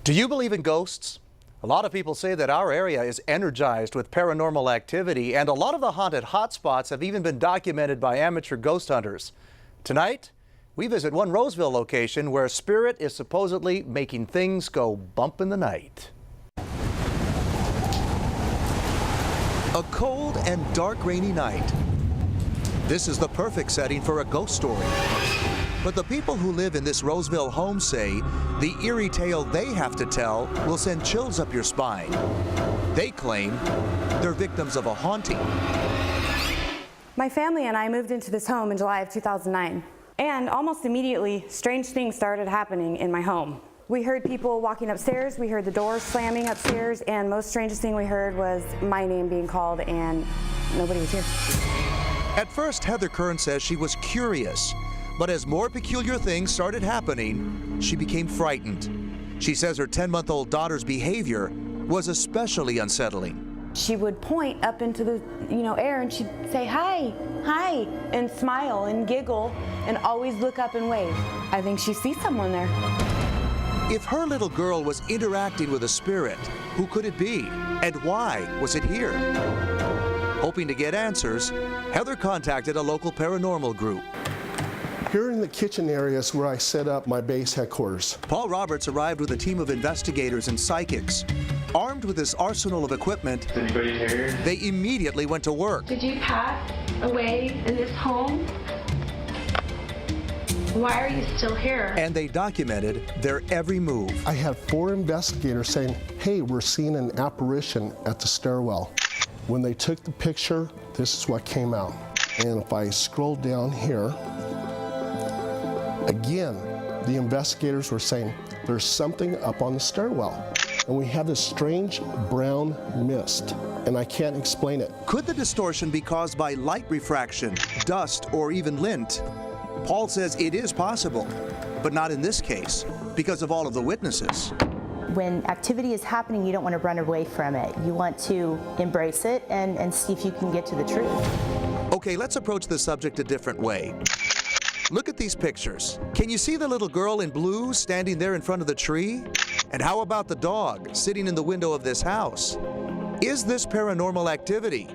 Do you believe in ghosts? A lot of people say that our area is energized with paranormal activity, and a lot of the haunted hotspots have even been documented by amateur ghost hunters. Tonight, we visit one Roseville location where a spirit is supposedly making things go bump in the night. A cold and dark rainy night. This is the perfect setting for a ghost story. But the people who live in this Roseville home say the eerie tale they have to tell will send chills up your spine. They claim they're victims of a haunting. My family and I moved into this home in July of 2009. And almost immediately, strange things started happening in my home. We heard people walking upstairs, we heard the doors slamming upstairs, and most strangest thing we heard was my name being called, and nobody was here. At first, Heather Kern says she was curious, but as more peculiar things started happening, she became frightened. She says her 10-month-old daughter's behavior was especially unsettling. She would point up into the air and she'd say, "Hi, hi," and smile and giggle and always look up and wave. I think she sees someone there. If her little girl was interacting with a spirit, who could it be? And why was it here? Hoping to get answers, Heather contacted a local paranormal group. Here in the kitchen area is where I set up my base headquarters. Paul Roberts arrived with a team of investigators and psychics. Armed with this arsenal of equipment, they immediately went to work. Did you pass away in this home? Why are you still here? And they documented their every move. I had 4 investigators saying, "Hey, we're seeing an apparition at the stairwell." When they took the picture, this is what came out. And if I scroll down here, again, the investigators were saying, there's something up on the stairwell. And we have this strange brown mist, and I can't explain it. Could the distortion be caused by light refraction, dust, or even lint? Paul says it is possible, but not in this case, because of all of the witnesses. When activity is happening, you don't want to run away from it. You want to embrace it and see if you can get to the truth. Okay, let's approach the subject a different way. Look at these pictures. Can you see the little girl in blue standing there in front of the tree? And how about the dog sitting in the window of this house? Is this paranormal activity?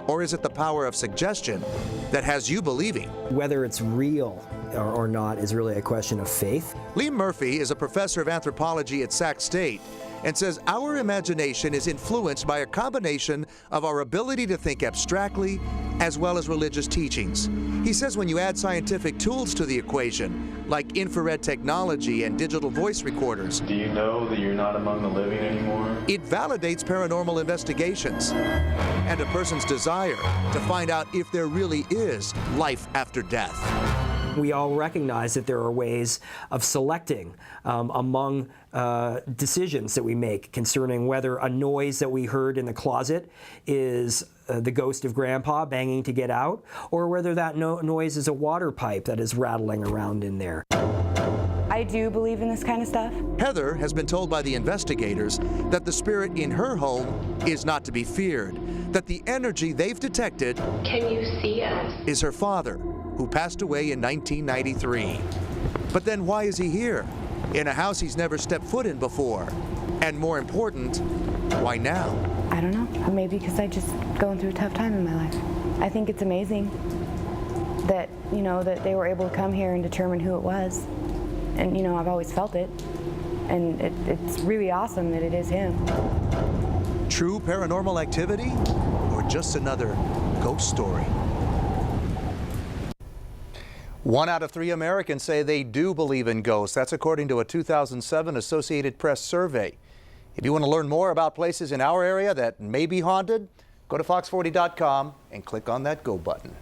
Or is it the power of suggestion that has you believing? Whether it's real or not is really a question of faith. Lee Murphy is a professor of anthropology at Sac State and says our imagination is influenced by a combination of our ability to think abstractly as well as religious teachings. He says when you add scientific tools to the equation, like infrared technology and digital voice recorders, do you know that you're not among the living anymore? It validates paranormal investigations and a person's desire to find out if there really is life after death. We all recognize that there are ways of selecting among decisions that we make concerning whether a noise that we heard in the closet is the ghost of Grandpa banging to get out, or whether that noise is a water pipe that is rattling around in there. I do believe in this kind of stuff. Heather has been told by the investigators that the spirit in her home is not to be feared, that the energy they've detected Can you see us? is her father, who passed away in 1993. But then why is he here, in a house he's never stepped foot in before? And more important, why now? I don't know, maybe because I just going through a tough time in my life. I think it's amazing that, that they were able to come here and determine who it was. And, I've always felt it. And it's really awesome that it is him. True paranormal activity, or just another ghost story? 1 out of 3 Americans say they do believe in ghosts. That's according to a 2007 Associated Press survey. If you want to learn more about places in our area that may be haunted, go to fox40.com and click on that Go button.